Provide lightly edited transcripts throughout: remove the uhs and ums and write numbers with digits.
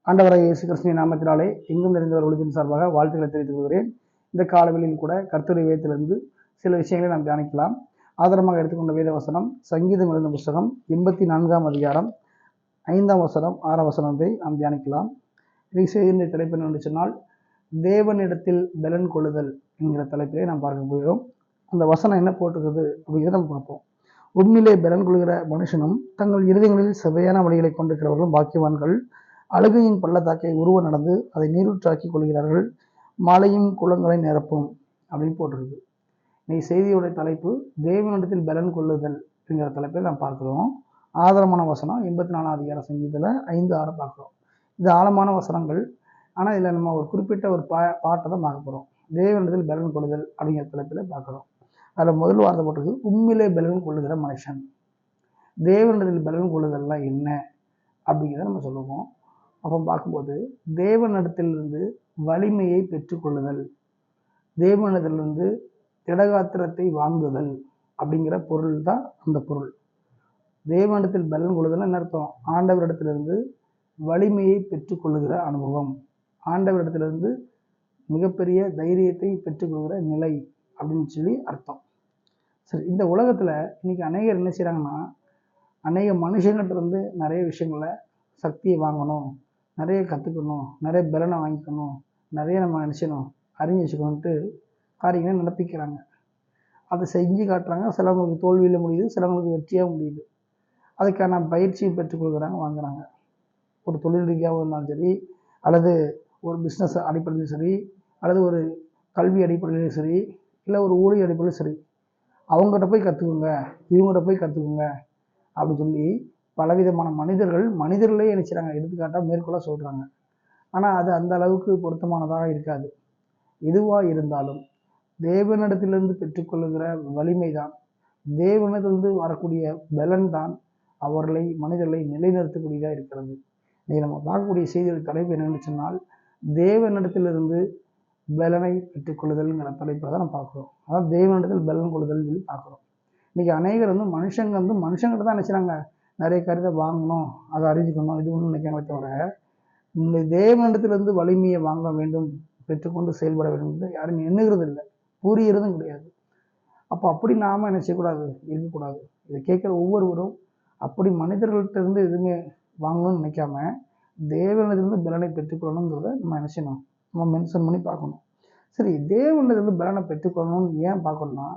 ஆண்டவராகிய இயேசு கிறிஸ்துவின் நாமத்தினாலே எங்கும் நிறைந்தவர் ஒளிதின் சார்பாக வாழ்த்துக்களை தெரிவித்துக் கொள்கிறேன். இந்த காலவெளியில் கூட கர்த்தருடைய வேதத்திலிருந்து சில விஷயங்களை நாம் தியானிக்கலாம். ஆதாரமாக எடுத்துக்கொண்ட வேத வசனம் சங்கீதம் எழுந்த புஸ்தகம் 84ஆம் அதிகாரம் 5ஆம் வசனம் 6ஆம் வசனத்தை நாம் தியானிக்கலாம். இதை செய்கின்ற தலைப்பு என்று சொன்னால் தேவனிடத்தில் பலன் கொள்ளுதல் என்கிற தலைப்பிலே நாம் பார்க்க போகிறோம். அந்த வசனம் என்ன போட்டிருக்குது அப்படிங்கிறத நம்ம பார்ப்போம். உண்மையிலே பலன் கொள்கிற மனுஷனும் தங்கள் இருதயங்களில் செவையான வழிகளை கொண்டிருக்கிறவர்களும் பாக்கியவான்கள். அழுகையின் பள்ளத்தாக்கை உருவ நடந்து அதை நீரூற்றாக்கி கொள்கிறார்கள், மலையும் குளங்களை நிரப்பும் அப்படின்னு போட்டிருக்கு. இன்னைக்கு செய்தியோட தலைப்பு தேவனிடத்தில் பலன் கொள்ளுதல் அப்படிங்கிற தலைப்பில் நாம் பார்க்கிறோம். ஆதாரமான வசனம் 84ஆம் அதிகார சங்கீதத்தில் 5-6 பார்க்குறோம். இது ஆழமான வசனங்கள். ஆனால் இதில் நம்ம ஒரு குறிப்பிட்ட ஒரு பாட்டை தான் பார்க்க போகிறோம். தேவனிடத்தில் பலன் கொள்ளுதல் அப்படிங்கிற தலைப்பில் பார்க்குறோம். அதில் முதல் வார்த்தை போட்டிருக்கு, உண்மையிலே பலன் கொள்ளுகிற மனுஷன். தேவனிடத்தில் பலன் கொள்ளுதல்லாம் என்ன அப்படிங்கிறத நம்ம சொல்லுவோம். அப்போ பார்க்கும்போது தேவனிடத்திலிருந்து வலிமையை பெற்றுக்கொள்ளுதல், தேவனிடத்திலிருந்து திடகாத்திரத்தை வாங்குதல் அப்படிங்கிற பொருள் தான் அந்த பொருள். தேவனிடத்தில் பலன் கொள்ளுதல் என்ன அர்த்தம்? ஆண்டவரிடத்திலிருந்து வலிமையை பெற்றுக்கொள்ளுகிற அனுபவம், ஆண்டவரிடத்திலிருந்து மிகப்பெரிய தைரியத்தை பெற்றுக்கொள்கிற நிலை அப்படின்னு சொல்லி அர்த்தம். சரி, இந்த உலகத்தில் இன்னைக்கு அநேகர் என்ன செய்கிறாங்கன்னா, அநேக மனுஷங்கிட்ட இருந்து நிறைய விஷயங்களை சக்தியை வாங்கணும், நிறைய கற்றுக்கணும், நிறைய பலனை வாங்கிக்கணும், நிறைய நம்ம நினச்சணும், அறிஞ்சு வச்சுக்கணுன்ட்டு காரியங்களை நடப்பிக்கிறாங்க. அதை செஞ்சு காட்டுறாங்க. சிலவங்களுக்கு தோல்வியில் முடியுது, சிலவங்களுக்கு வெற்றியாக முடியுது. அதுக்கான பயிற்சியும் பெற்றுக்கொள்கிறாங்க, வாங்குறாங்க. ஒரு தொழில் ரீதியாகவும் இருந்தாலும் சரி, அல்லது ஒரு பிஸ்னஸ் அடிப்படையிலும் சரி, அல்லது ஒரு கல்வி அடிப்படையிலும் சரி, இல்லை ஒரு ஊழிய அடிப்படையிலும் சரி, அவங்ககிட்ட போய் கற்றுக்குங்க, இவங்ககிட்ட போய் கற்றுக்குங்க அப்படி சொல்லி பலவிதமான மனிதர்களே நினைச்சாங்க, எடுத்துக்காட்டாக மேற்கொள்ள சொல்கிறாங்க. ஆனால் அது அந்த அளவுக்கு பொருத்தமானதாக இருக்காது. எதுவாக இருந்தாலும் தேவனிடத்திலிருந்து பெற்றுக்கொள்ளுகிற வலிமை தான், தேவனிடத்திலிருந்து வரக்கூடிய பலன் தான் மனிதர்களை நிலைநிறுத்தக்கூடியதாக இருக்கிறது. இதை நம்ம பார்க்கக்கூடிய செய்திகள் தலைப்பு என்னென்னு சொன்னால், தேவனிடத்திலிருந்து பலனை பெற்றுக்கொள்ளுதல்ங்கிற தலைப்பை தான் நம்ம பார்க்குறோம். அதாவது தேவனிடத்தில் பலன் கொள்ளுதல்னு சொல்லி பார்க்குறோம். இன்றைக்கி அநேகர் மனுஷங்கிட்ட தான் நினைச்சாங்க நிறைய காரியத்தை வாங்கணும், அதை அறிஞ்சிக்கணும், இது ஒன்றும் நினைக்காம தவிர இந்த தேவனிடத்திலிருந்து வலிமையை வாங்க வேண்டும், பெற்றுக்கொண்டு செயல்பட வேண்டும் என்று யாரும் எண்ணுகிறது இல்லை, புரியறதும் கிடையாது. அப்படி நாம் என்ன செய்யக்கூடாது, இருக்கக்கூடாது. இதை கேட்குற ஒவ்வொருவரும் அப்படி மனிதர்கள்ட்ட இருந்து எதுவுமே வாங்கணும்னு நினைக்காம தேவனிடத்திலிருந்து பலனை பெற்றுக்கொள்ளணுங்கிறத நம்ம என்ன செய்யணும், நம்ம மென்ஷன் பண்ணி பார்க்கணும். சரி, தேவனிடத்திலிருந்து பலனை பெற்றுக்கொள்ளணும்னு ஏன் பார்க்கணும்னா,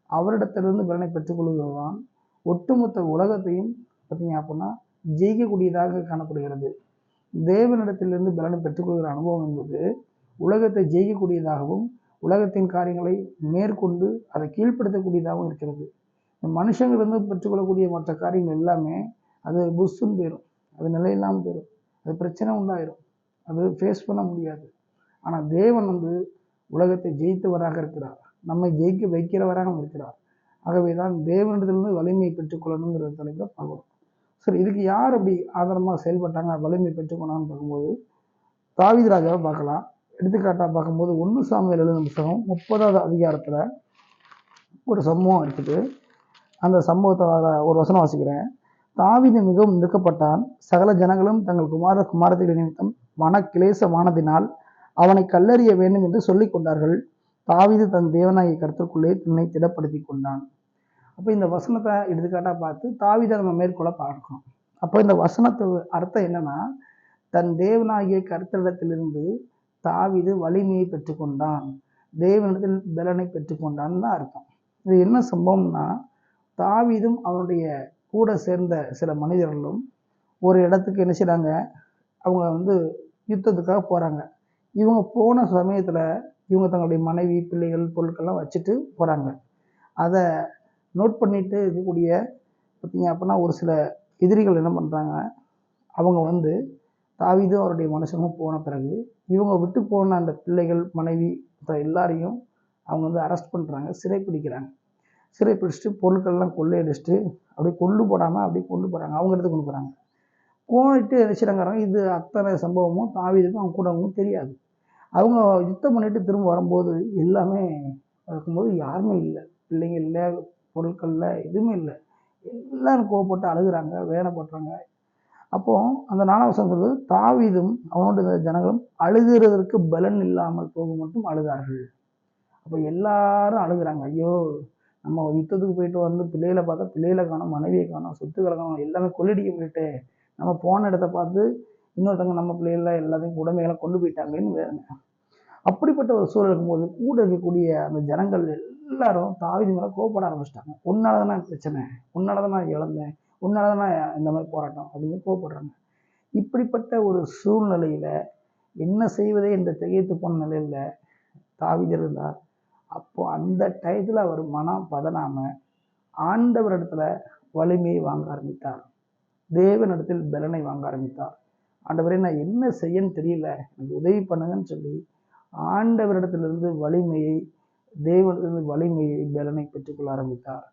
அவரிடத்திலிருந்து பலனை பெற்றுக்கொள்வது தான் ஒட்டுமொத்த உலகத்தையும் பார்த்தீங்க அப்படின்னா ஜெயிக்கக்கூடியதாக காணப்படுகிறது. தேவனிடத்திலிருந்து பலனை பெற்றுக்கொள்கிற அனுபவம் என்பது உலகத்தை ஜெயிக்கக்கூடியதாகவும் உலகத்தின் காரியங்களை மேற்கொண்டு அதை கீழ்ப்படுத்தக்கூடியதாகவும் இருக்கிறது. மனுஷங்களிலிருந்து பெற்றுக்கொள்ளக்கூடிய மற்ற காரியங்கள் எல்லாமே அது புஷ்ஷுன்னு போயிடும், அது நிலையில்லாமல் போயிடும், அது பிரச்சனை உண்டாயிரும், அது ஃபேஸ் பண்ண முடியாது. ஆனால் தேவன் உலகத்தை ஜெயித்தவராக இருக்கிறார், நம்மை ஜெயிக்க வைக்கிறவராக இருக்கிறார். ஆகவே தான் தேவனிடத்திலிருந்து வலிமையை பெற்றுக்கொள்ளணுங்கிற தலைப்பில் பார்க்கணும். சரி, இதுக்கு யார் அப்படி ஆதாரமாக செயல்பட்டாங்க, வலிமை பெற்றுக்கொண்டான்னு பார்க்கும்போது தாவீது ராஜாவை பார்க்கலாம். எடுத்துக்காட்டாக பார்க்கும்போது 1 சாமுவேல் எழுதின புத்தகம் 30ஆவது அதிகாரத்தில் ஒரு சம்பவம் இருக்குது. அந்த சம்பவத்தை ஒரு வசனம் வாசிக்கிறேன். தாவீது மிகவும் நெருக்கப்பட்டான், சகல ஜனங்களும் தங்கள் குமாரத்தின் நிமித்தம் மன கிளேசமானதினால் அவனை கல்லறிய வேண்டும் என்று சொல்லிக் கொண்டார்கள். தாவீது தன் தேவனாகிய கர்த்தருக்குள்ளே தன்னை திடப்படுத்தி கொண்டான். அப்போ இந்த வசனத்தை எடுத்துக்காட்டாக பார்த்து தாவீதை நம்ம மேற்கொள்ள பார்க்கணும். அப்போ இந்த வசனத்து அர்த்தம் என்னன்னா, தன் தேவனாகிய கர்த்தரிடத்திலிருந்து தாவீது வலிமையை பெற்றுக்கொண்டான், தேவனிடத்தில் பலனை பெற்றுக்கொண்டான்னு தான் அர்த்தம். இது என்ன சம்பவம்னா, தாவீதும் அவனுடைய கூட சேர்ந்த சில மனிதர்களும் ஒரு இடத்துக்கு என்ன செய்கிறாங்க, அவங்க யுத்தத்துக்காக போகிறாங்க. இவங்க போன சமயத்தில் இவங்க தங்களுடைய மனைவி, பிள்ளைகள், பொருட்கள்லாம் வச்சுட்டு போகிறாங்க. அதை நோட் பண்ணிட்டு இருக்கக்கூடிய பார்த்தீங்க அப்படின்னா ஒரு சில எதிரிகள் என்ன பண்ணுறாங்க, அவங்க தாவீது அவருடைய மனுஷனும் போன பிறகு இவங்க விட்டு போன அந்த பிள்ளைகள், மனைவி எல்லாரையும் அவங்க அரெஸ்ட் பண்ணுறாங்க, சிறைப்பிடிக்கிறாங்க. சிறைப்பிடிச்சிட்டு பொருட்கள்லாம் கொள்ளையடிச்சிட்டு அப்படியே கொண்டு போகிறாங்க, அவங்க இடத்துக்கு கொண்டு போகிறாங்க. போயிட்டு நினைச்சிட்டாங்க, இது அத்தனை சம்பவமும் தாவீதுக்கும் அவங்க கூட தெரியாது. அவங்க யுத்தம் பண்ணிட்டு திரும்ப வரும்போது எல்லாமே இருக்கும்போது யாருமே இல்லை, பிள்ளைங்க இல்லை, பொருட்களில் எதுவுமே இல்லை. எல்லாரும் கோவப்பட்டு அழுகுறாங்க, வேதனைப்படுறாங்க. அப்போ அந்த 4ஆம் வசனம் சொல்றது, தாவீதும் அவனுடைய ஜனங்களும் அழுகிறதற்கு பலன் இல்லாமல் போக மட்டும் அழுதார்கள். அப்போ எல்லாரும் அழுகுறாங்க. ஐயோ, நம்ம யுத்தத்துக்கு போயிட்டு வந்து பிள்ளைகளை பார்த்தா பிள்ளைகளை காணோம், மனைவியை காணோம், சொத்துக்களை காணோம், எல்லாமே கொள்ளடிக்க போயிட்டு நம்ம போன இடத்த பார்த்து இன்னொருத்தவங்க நம்ம பிள்ளைகளை எல்லாத்தையும் உடைமைகளை கொண்டு போயிட்டாங்கன்னு வேறுங்க. அப்படிப்பட்ட ஒரு சூழல் இருக்கும்போது கூட இருக்கக்கூடிய அந்த ஜனங்கள் எல்லாரும் தாவீது மேலே கோவப்பட ஆரம்பிச்சிட்டாங்க. உன்னால தான் நான் பிரச்சனை, உன்னால தான் நான் இழந்தேன், உன்னால தான் நான் இந்த மாதிரி போராட்டம் அப்படின்னு கோவப்படுறாங்க. இப்படிப்பட்ட ஒரு சூழ்நிலையில என்ன செய்வதே என்று திகைத்து போன நிலையில தாவீது இருந்தார். அப்போ அந்த டயத்துல அவர் மனம் பதனாம ஆண்டவரிடத்துல வலிமையை வாங்க ஆரம்பித்தார். தேவனிடத்தில் பலனை வாங்க ஆரம்பித்தார். ஆண்டவரே, நான் என்ன செய்யன்னு தெரியல, எனக்கு உதவி பண்ணுங்கன்னு சொல்லி ஆண்டவரிடத்திலிருந்து வலிமையை, தேவனிடத்திலிருந்து வலிமையை, பலனை பெற்றுக்கொள்ள ஆரம்பித்தார்.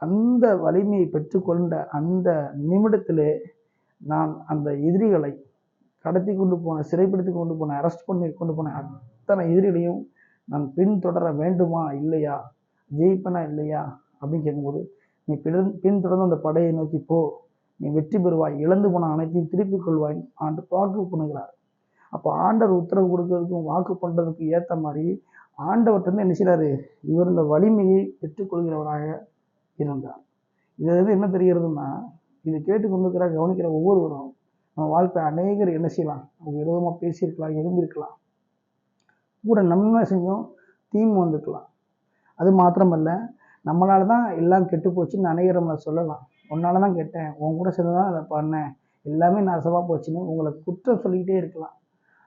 அந்த வலிமையை பெற்றுக்கொண்ட அந்த நிமிடத்திலே நான் அந்த எதிரிகளை கடத்தி கொண்டு போன, சிறைப்படுத்தி கொண்டு போன, அரெஸ்ட் பண்ணி கொண்டு போன அத்தனை எதிரிகளையும் நான் பின்தொடர வேண்டுமா இல்லையா, ஜெயிப்பனா இல்லையா அப்படின்னு கேட்கும்போது, நீ பின்தொடர்ந்து அந்த படையை நோக்கி போ, நீ வெற்றி பெறுவாய், இழந்து போன அனைத்தையும் திருப்பிக் கொள்வாய் ஆண்டு வாக்கு பண்ணுகிறார். அப்போ ஆண்டவர் உத்தரவு கொடுக்கறதுக்கும் வாக்கு பண்ணுறதுக்கு ஏற்ற மாதிரி ஆண்டவர்கிட்ட என்ன செய்கிறாரு, இவர் இந்த வலிமையை பெற்றுக்கொள்கிறவராக இருந்தார். இது என்ன தெரிகிறதுன்னா, இது கேட்டுக்கொண்டிருக்கிற கவனிக்கிற ஒவ்வொருவரும் நம்ம வாழ்க்கை அநேகர் என்ன செய்யலாம், அவங்க விரோதமாக பேசியிருக்கலாம், எழுந்திருக்கலாம், கூட நம்ம செஞ்சோம் தீமை வந்துக்கலாம். அது மாத்திரமல்ல, நம்மளால தான் எல்லாம் கெட்டு போச்சுன்னு அநேகர் நம்மளை சொல்லலாம். உன்னால தான் கெட்டேன், உன் கூட சேர்ந்து தான் அதை பண்ணேன், எல்லாமே நாசமாக போச்சுன்னு உங்களை குற்றம் சொல்லிக்கிட்டே இருக்கலாம்.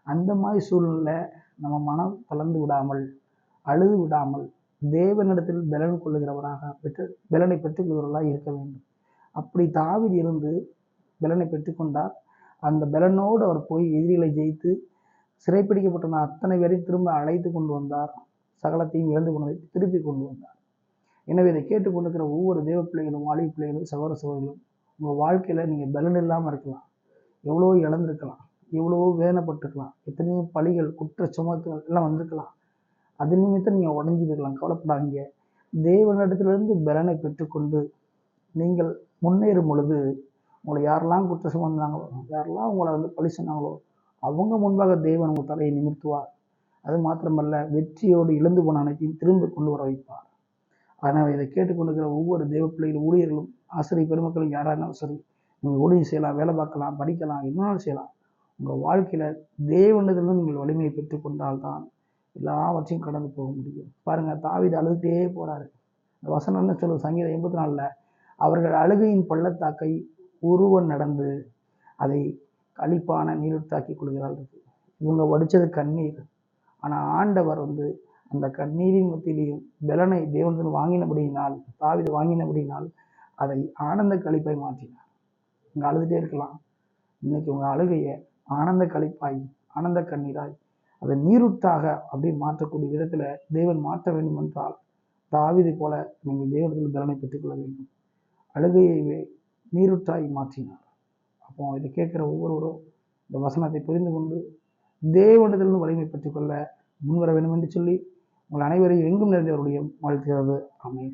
அந்த மாதிரி சூழ்நிலை நம்ம மனம் தளர்ந்து விடாமல், அழுது விடாமல், தேவனிடத்தில் பலன் கொள்ளுகிறவராக பலனை பெற்றுக்கொள்கிறவர்களாக இருக்க வேண்டும். அப்படி தாவீது இருந்து பலனை பெற்றுக்கொண்டார். அந்த பலனோடு அவர் போய் எதிரிகளை ஜெயித்து சிறைப்பிடிக்கப்பட்ட அத்தனை பேரையும் திரும்ப அழைத்து கொண்டு வந்தார். சகலத்தையும் இழந்து கொண்டதை திருப்பி கொண்டு வந்தார். எனவே இதை கேட்டுக்கொண்டிருக்கிற ஒவ்வொரு தேவ பிள்ளைகளும், வாலிப பிள்ளைகளும், சகோதர சகோதரிகளும், உங்கள் வாழ்க்கையில் நீங்கள் பலன் இல்லாமல் இருக்கலாம், எவ்வளோ இழந்திருக்கலாம், எவ்வளவோ வேதனைப்பட்டிருக்கலாம், எத்தனையோ பழிகள், குற்ற சுமத்துகள் எல்லாம் வந்திருக்கலாம். அது நிமித்தம் நீங்கள் உடஞ்சி போயிருக்கலாம். கவலைப்படாதீங்க. தேவனிடத்திலிருந்து பலனை பெற்றுக்கொண்டு நீங்கள் முன்னேறும் பொழுது உங்களை யாரெல்லாம் குற்றம் சுமந்தாங்களோ, யாரெல்லாம் உங்களை பழி சொன்னாங்களோ, அவங்க முன்பாக தேவன் உங்கள் தலையை நிமிர்த்துவார். அது மாத்திரமல்ல, வெற்றியோடு இழந்து போன அனைத்தையும் திரும்ப கொண்டு வர வைப்பார். ஆனால் இதை கேட்டுக்கொண்டிருக்கிற ஒவ்வொரு தேவ பிள்ளைகள், ஊழியர்களும், ஆசிரியர் பெருமக்களும் யாராக இருந்தாலும் சரி, நீங்கள் ஊழியம் செய்யலாம், வேலை பார்க்கலாம், படிக்கலாம், என்னாலும் செய்யலாம். உங்கள் வாழ்க்கையில் தேவனிடத்திலிருந்து நீங்கள் வலிமையை பெற்றுக்கொண்டால்தான் எல்லாவற்றையும் கடந்து போக முடியும். பாருங்கள், தாவீது அழுதுகிட்டே போகிறாரு. இந்த வசனம் என்ன சொல்லுது, சங்கீதம் 84 அவர்கள் அழுகையின் பள்ளத்தாக்கை ஒருவன் நடந்து அதை களிப்பான நீரூற்றாக்கி கொள்கிறார்கள். இவங்க வடித்தது கண்ணீர். ஆனால் ஆண்டவர் அந்த கண்ணீரின் மத்தியிலையும் பலனை தேவனிடம் வாங்கினபடியினால், தாவீது வாங்கினபடியினால் அதை ஆனந்த களிப்பாய் மாற்றினார். இங்கே அழுதுகிட்டே இருக்கலாம், இன்னைக்கு உங்கள் அழுகையை ஆனந்த களிப்பாய், ஆனந்த கண்ணீராய், அதை நீரூற்றாக அப்படியே மாற்றக்கூடிய விதத்தில் தேவன் மாற்ற வேண்டும் என்றால், தாவீது போல நீங்கள் தேவனிடத்தில் பலனை பெற்றுக்கொள்ள வேண்டும். அழுகையை நீரூற்றாய் மாற்றினார். அப்போ இதை கேட்குற ஒவ்வொருவரும் இந்த வசனத்தை புரிந்து கொண்டு தேவனிடத்திலிருந்து வலிமை பெற்றுக்கொள்ள முன்வர வேண்டும் என்று சொல்லி உங்கள் அனைவரையும் எங்கும் நிறைந்தவருடைய வாழ்த்துகிறது. ஆமென்.